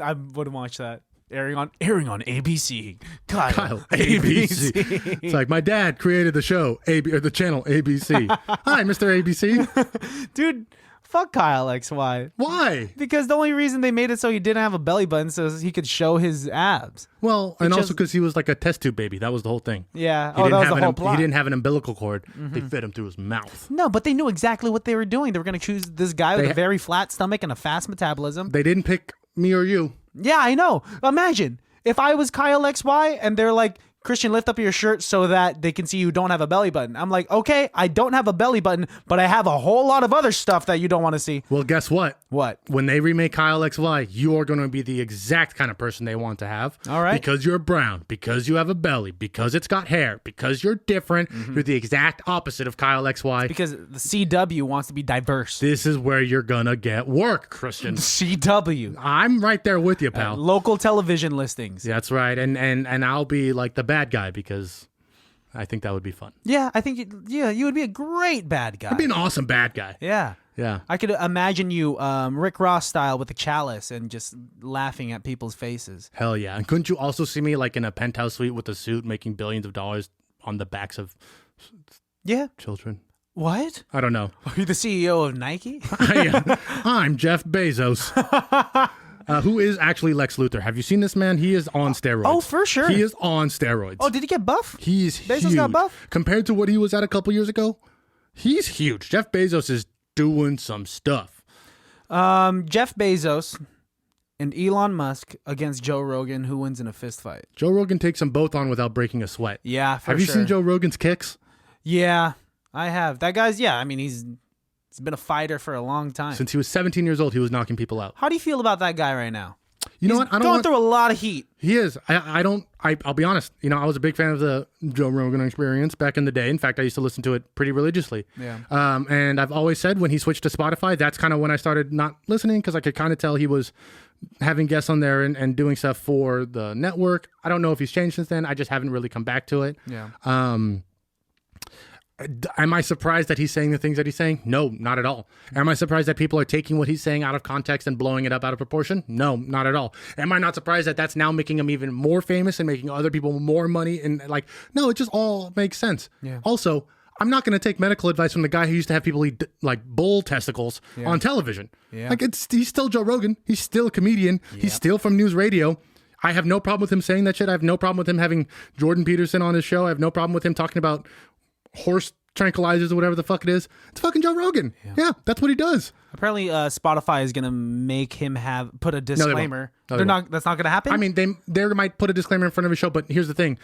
I wouldn't watch that. Airing on ABC. Kyle ABC. It's like my dad created the show, the channel ABC. Hi, Mr. ABC. Dude, fuck Kyle XY. Why? Because the only reason they made it so he didn't have a belly button so he could show his abs. Well, and also just- because he was like a test tube baby. That was the whole thing. Yeah. He Oh, didn't that was have the whole plot. He didn't have an umbilical cord. They fed him through his mouth. No, but they knew exactly what they were doing. They were going to choose this guy with a very flat stomach and a fast metabolism. They didn't pick me or you. Yeah, I know. Imagine if I was Kyle XY and they're like, Christian, lift up your shirt so that they can see you don't have a belly button. I'm like, okay, I don't have a belly button, but I have a whole lot of other stuff that you don't want to see. Well, guess what? What? When they remake Kyle XY, you are going to be the exact kind of person they want to have. All right. Because you're brown, because you have a belly, because it's got hair, because you're different. You're the exact opposite of Kyle XY. Because the CW wants to be diverse. This is where you're going to get work, Christian. CW. I'm right there with you, pal. Local television listings. That's right. And I'll be like the bad guy because I think that would be fun. Yeah, I think you would be a great bad guy. I'd be an awesome bad guy. Yeah. Yeah. I could imagine you Rick Ross style with the chalice and just laughing at people's faces. Hell yeah. And couldn't you also see me like in a penthouse suite with a suit making billions of dollars on the backs of Yeah. children? What? I don't know. Are you the CEO of Nike? I'm Jeff Bezos. Who is actually Lex Luthor? Have you seen this man? He is on steroids. Oh, for sure. He is on steroids. Oh, did he get buff? He's Bezos huge. got buff? Compared to what he was at a couple years ago, he's huge. Jeff Bezos is doing some stuff. Jeff Bezos and Elon Musk against Joe Rogan. Who wins in a fist fight? Joe Rogan takes them both on without breaking a sweat. Yeah, for Have you sure. seen Joe Rogan's kicks? Yeah, I have. That guy's, I mean, he's been a fighter for a long time. Since he was 17 years old, he was knocking people out. How do you feel about that guy right now? You know He's what? I don't going want, through a lot of heat. He is. I'll be honest. You know, I was a big fan of the Joe Rogan Experience back in the day. In fact, I used to listen to it pretty religiously. Yeah. And I've always said when he switched to Spotify, that's kind of when I started not listening because I could kind of tell he was having guests on there and doing stuff for the network. I don't know if he's changed since then. I just haven't really come back to it. Yeah. Am I surprised that he's saying the things that he's saying? No, not at all. Am I surprised that people are taking what he's saying out of context and blowing it up out of proportion? No, not at all. Am I not surprised that that's now making him even more famous and making other people more money? And like, no, it just all makes sense. Yeah. Also, I'm not going to take medical advice from the guy who used to have people eat like bull testicles on television. Yeah. Like he's still Joe Rogan. He's still a comedian. He's still from news radio. I have no problem with him saying that shit. I have no problem with him having Jordan Peterson on his show. I have no problem with him talking about horse tranquilizers or whatever the fuck it is. It's fucking Joe Rogan. Yeah, that's what he does. Apparently, Spotify is gonna make him put a disclaimer. No, they won't. That's not gonna happen. I mean, they might put a disclaimer in front of his show, but here's the thing.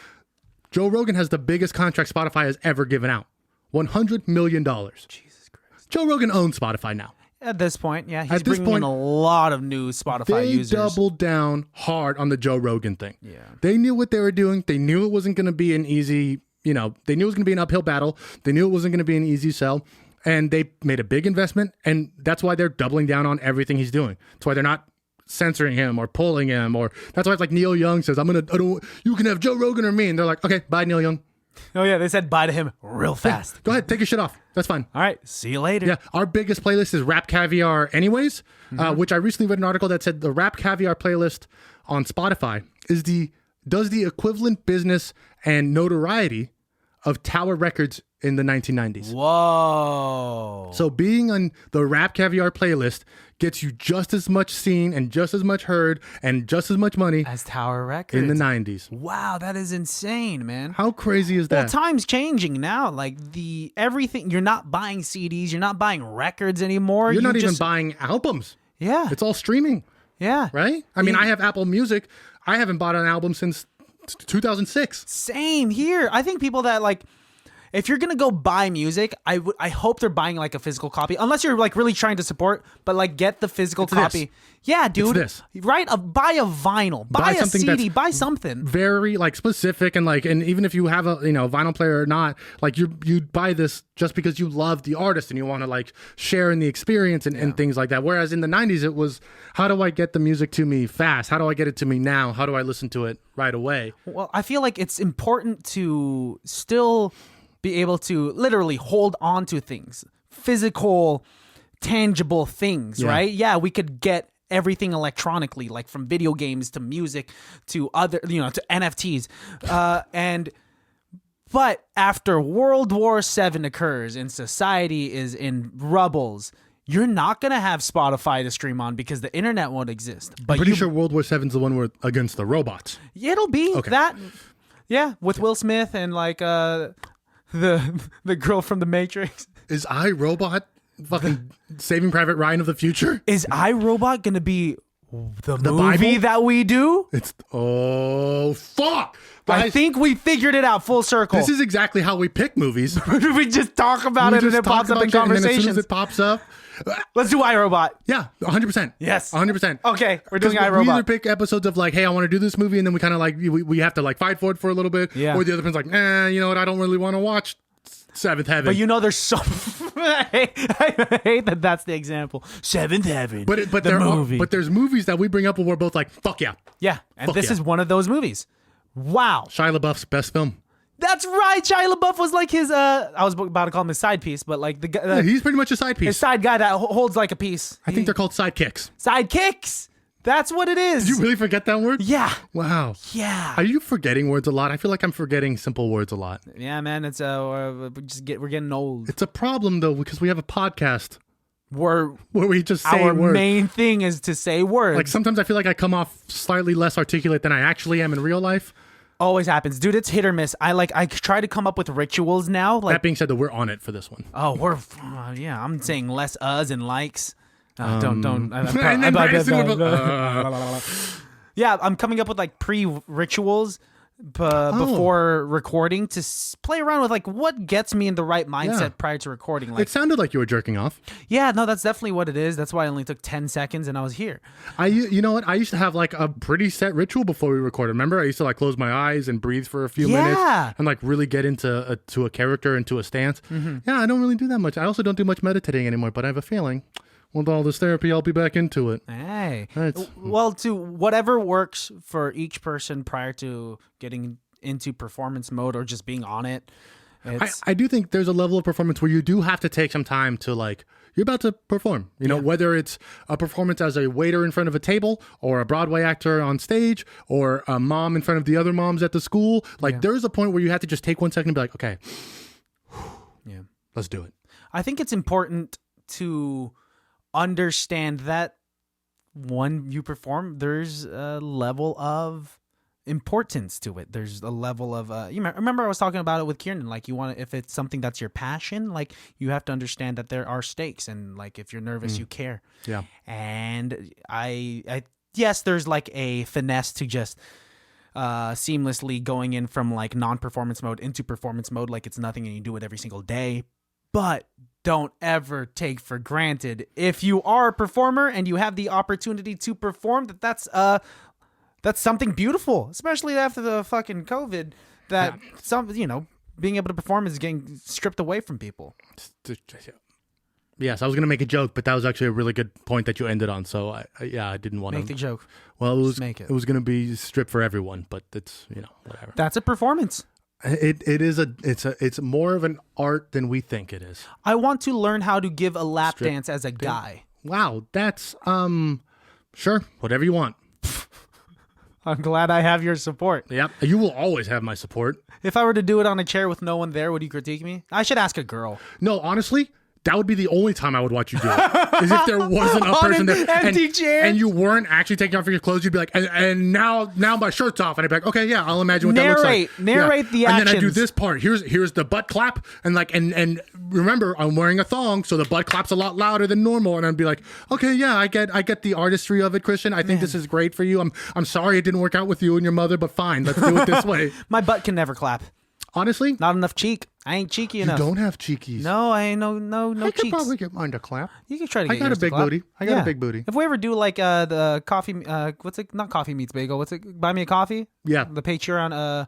Joe Rogan has the biggest contract Spotify has ever given out. $100 million. Jesus Christ. Joe Rogan owns Spotify now. At this point, yeah, he's At this bringing in point, a lot of new Spotify They users. doubled down hard on the Joe Rogan thing. Yeah. They knew what they were doing. They knew it wasn't going to be an easy, they knew it was going to be an uphill battle. They knew it wasn't going to be an easy sell. And they made a big investment. And that's why they're doubling down on everything he's doing. That's why they're not censoring him or pulling him. Or that's why it's like Neil Young says, you can have Joe Rogan or me. And they're like, okay, bye, Neil Young. Oh, yeah, they said bye to him real fast. Go ahead, take your shit off. That's fine. All right, see you later. Yeah, our biggest playlist is Rap Caviar anyways, which I recently read an article that said the Rap Caviar playlist on Spotify does the equivalent business and notoriety of Tower Records in the 1990s. Whoa. So being on the Rap Caviar playlist gets you just as much seen and just as much heard and just as much money As Tower Records. in the 90s. Wow, that is insane, man. How crazy is Well, that? time's changing now. Like everything, you're not buying CDs, you're not buying records anymore. You're not even just, buying albums. Yeah. It's all streaming, Yeah. right? I mean, I have Apple Music. I haven't bought an album since 2006. Same here. I think people that if you're gonna go buy music, I hope they're buying like a physical copy, unless you're like really trying to support. But like, get the physical copy. this. Yeah, dude. It's this. Right? Buy a vinyl. Buy a something CD. that's Buy something. Very like specific and even if you have a vinyl player or not, like you buy this just because you love the artist and you want to like share in the experience and things like that. Whereas in the 90s it was, how do I get the music to me fast? How do I get it to me now? How do I listen to it right away? Well, I feel like it's important to still be able to literally hold on to things, physical, tangible things, right? Yeah, we could get everything electronically, like from video games to music to other, to NFTs. But after World War VII occurs and society is in rubbles, you're not going to have Spotify to stream on because the internet won't exist. But I'm pretty sure World War VII is the one where against the robots. It'll be that. Yeah, with Will Smith and like the girl from The Matrix. Is iRobot fucking Saving Private Ryan of the future? Is iRobot gonna be The The movie Bible? that we do? It's fuck. I Guys, think we figured it out full circle. this is exactly how we pick movies. We just talk about We it and just it pops talk up in about shit, and then as soon conversations. as it pops up, Let's do iRobot. yeah, 100%. Yes. 100%. Okay, we're doing We either iRobot. pick episodes of like, hey, I want to do this movie, and then we kind of like we have to like fight for it for a little bit. Yeah. Or the other person's like, you know what? I don't really want to watch Seventh Heaven. But you know, there's so. I hate that that's the example. Seventh Heaven. but the movie. but there's movies that we bring up where we're both like, fuck yeah. yeah, and Fuck this yeah. is one of those movies. Wow. Shia LaBeouf's best film. That's right. Shia LaBeouf was like his. I was about to call him his side piece, but like the guy, Yeah, he's pretty much a side his piece. side guy that holds like a piece. I think they're called sidekicks. Sidekicks. That's what it is. Did you really forget that word? Yeah. Wow. Yeah. Are you forgetting words a lot? I feel like I'm forgetting simple words a lot. Yeah, man. It's we're getting old. It's a problem though because we have a podcast We're where we just say our words. main thing is to say words. Like sometimes I feel like I come off slightly less articulate than I actually am in real life. Always happens, dude. It's hit or miss. I try to come up with rituals now. Like, That being said, though, we're on it for this one. oh, yeah. I'm saying less uhs and likes. Don't. And then Bryson would be- Yeah, I'm coming up with like pre-rituals before recording to play around with like what gets me in the right mindset Yeah. prior to recording. Like, It sounded like you were jerking off. yeah, no, that's definitely what it is. That's why it only took 10 seconds and I was here. You know what? I used to have like a pretty set ritual before we recorded. Remember, I used to like close my eyes and breathe for a few minutes Yeah. and like really get into to a character and to a stance. Mm-hmm. Yeah, I don't really do that much. I also don't do much meditating anymore, but I have a feeling with all this therapy, I'll be back into it. Hey. That's- Well, to whatever works for each person prior to getting into performance mode or just being on it. I do think there's a level of performance where you do have to take some time to like, you're about to perform, you know, whether it's a performance as a waiter in front of a table or a Broadway actor on stage or a mom in front of the other moms at the school. Like there's a point where you have to just take 1 second and be like, okay, Yeah. let's do it. I think it's important to understand that when you perform, there's a level of importance to it. There's a level of you remember I was talking about it with Kieran, like you want to, if it's something that's your passion, like you have to understand that there are stakes, and like if you're nervous you care. Yeah. And I yes, there's like a finesse to just seamlessly going in from like non-performance mode into performance mode like it's nothing and you do it every single day. But don't ever take for granted if you are a performer and you have the opportunity to perform that's something beautiful, especially after the fucking COVID, that being able to perform is getting stripped away from people. Yes, I was gonna make a joke, but that was actually a really good point that you ended on. So I didn't want Make the to. joke. Well, make it. It was gonna be stripped for everyone, but it's whatever. That's a performance. It's more of an art than we think it is. I want to learn how to give a lap dance as a guy. Wow, that's sure, whatever you want. I'm glad I have your support. Yep, you will always have my support. If I were to do it on a chair with no one there, would you critique me? I should ask a girl. No, honestly, that would be the only time I would watch you do it. Is if there wasn't a On person an there empty chair? and you weren't actually taking off your clothes. You'd be like, and now my shirt's off, and I'd be like, okay, yeah, I'll imagine what that looks like. Narrate the And then I do actions. this part. Here's the butt clap, and remember, I'm wearing a thong, so the butt clap's a lot louder than normal. And I'd be like, okay, yeah, I get the artistry of it, Christian. I think this is great for you. I'm sorry it didn't work out with you and your mother, but fine, let's do it this way. My butt can never clap. Honestly, Not enough cheek. I ain't cheeky enough. you don't have cheekies. No, I ain't no I could cheeks. probably get mine to clap. You can try to I get got a yours to big clap. booty. I got a big booty. If we ever do like the coffee, what's it? Not coffee meets bagel. What's it? Buy me a coffee. Yeah. The Patreon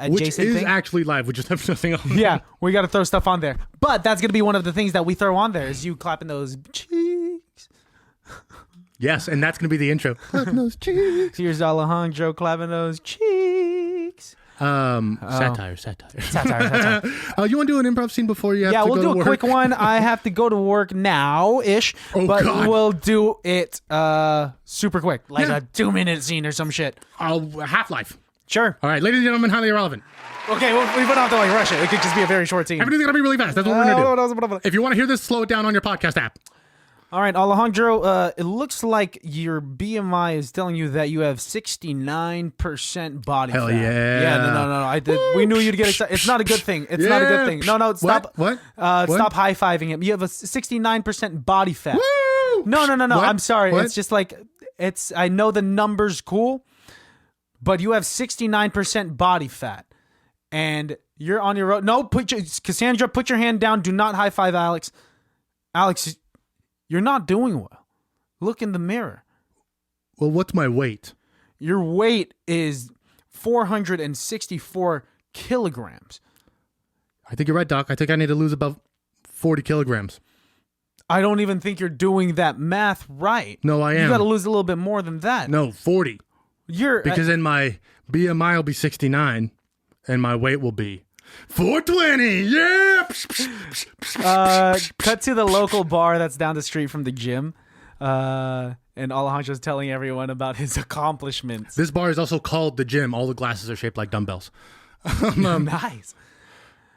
Which adjacent is thing. actually live. We just have nothing on. Yeah, we got to throw stuff on there. But that's gonna be one of the things that we throw on there is you clapping those cheeks. Yes, and that's going to be the intro. Clapping those cheeks. Here's Alejandro clapping those cheeks. Satire. Satire. You want to do an improv scene before you have Yeah, to we'll go do to a work? quick one. I have to go to work now-ish, Oh, but God. we'll do it super quick, like Yeah. a 2-minute scene or some shit. Half-Life. Sure. All right, ladies and gentlemen, highly irrelevant. Okay, well, we don't have to like rush it. It could just be a very short scene. Everything's going to be really fast. That's what we're going to do. If you want to hear this, slow it down on your podcast app. All right, Alejandro, it looks like your BMI is telling you that you have 69% body Hell fat. yeah. Yeah, no. I did. We knew you'd get excited. It's not a good thing. It's not a good thing. No, stop. What? Stop high-fiving him. You have a 69% body fat. Woo! No. What? I'm sorry. What? It's just like I know the number's cool, but you have 69% body fat, and you're on your road. No, Cassandra, put your hand down. Do not high five Alex. Alex, you're not doing well. Look in the mirror. Well, what's my weight? Your weight is 464 kilograms. I think you're right, Doc. I think I need to lose about 40 kilograms. I don't even think you're doing that math right. No, I am. You got to lose a little bit more than that. No, 40. Because then my BMI will be 69 and my weight will be 420. Yeah. Cut to the local bar that's down the street from the gym. And Alejandro's telling everyone about his accomplishments. This bar is also called the gym. All the glasses are shaped like dumbbells. Nice.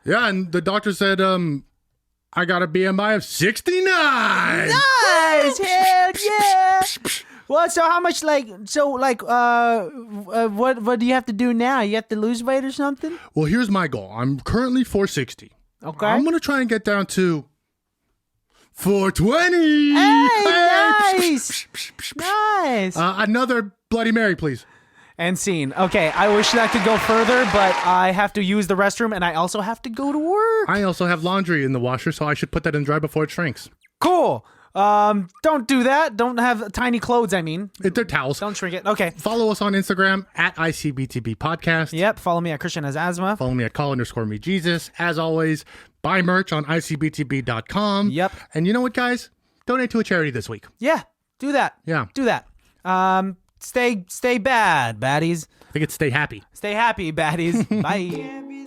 Yeah, and the doctor said I got a BMI of 69. Nice. Hell yeah. Well, so how much what do you have to do now? You have to lose weight or something? Well, here's my goal. I'm currently 460. Okay. I'm going to try and get down to 420. Hey, nice. Nice. Another Bloody Mary, please. And scene. Okay, I wish that could go further, but I have to use the restroom, and I also have to go to work. I also have laundry in the washer, so I should put that in dry before it shrinks. Cool. Don't do that. Don't have tiny clothes, I mean. They're towels. Don't shrink it. Okay. Follow us on Instagram at ICBTB Podcast. Yep. Follow me at Christian Has Asthma. Follow me at call_me_Jesus. As always, buy merch on ICBTB.com. Yep. And you know what, guys? Donate to a charity this week. Yeah. Do that. Yeah. Do that. Stay bad, baddies. I think it's stay happy. Stay happy, baddies. Bye. Can't be